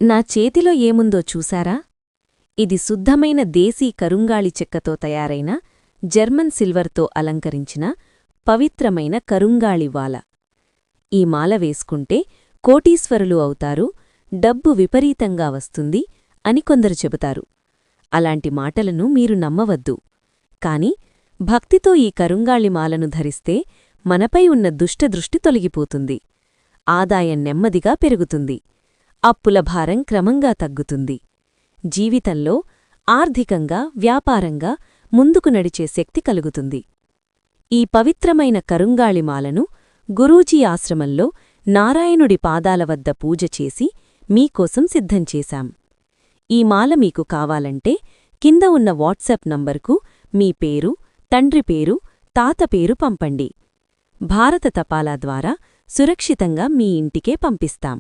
నా చేతిలో ఏముందో చూశారా? ఇది శుద్ధమైన దేశీ కరుంగాళి చెక్కతో తయారైన జర్మన్ సిల్వర్తో అలంకరించిన పవిత్రమైన కరుంగాళివాల. ఈ మాల వేసుకుంటే కోటీశ్వరులు అవుతారు, డబ్బు విపరీతంగా వస్తుంది అని కొందరు చెబుతారు. అలాంటి మాటలను మీరు నమ్మవద్దు. కాని భక్తితో ఈ కరుంగాళిమాలను ధరిస్తే మనపై ఉన్న దుష్టదృష్టి తొలగిపోతుంది, ఆదాయం నెమ్మదిగా పెరుగుతుంది, అప్పుల భారం క్రమంగా తగ్గుతుంది, జీవితంలో ఆర్థికంగా వ్యాపారంగా ముందుకు నడిచే శక్తి కలుగుతుంది. ఈ పవిత్రమైన కరుంగాళిమాలను గురూజీ ఆశ్రమంలో నారాయణుడి పాదాల వద్ద పూజ చేసి మీకోసం సిద్ధంచేశాం. ఈ మాల మీకు కావాలంటే కింద ఉన్న వాట్సాప్ నంబర్కు మీ పేరు, తండ్రి పేరు, తాత పేరు పంపండి. భారత తపాలా ద్వారా సురక్షితంగా మీ ఇంటికే పంపిస్తాం.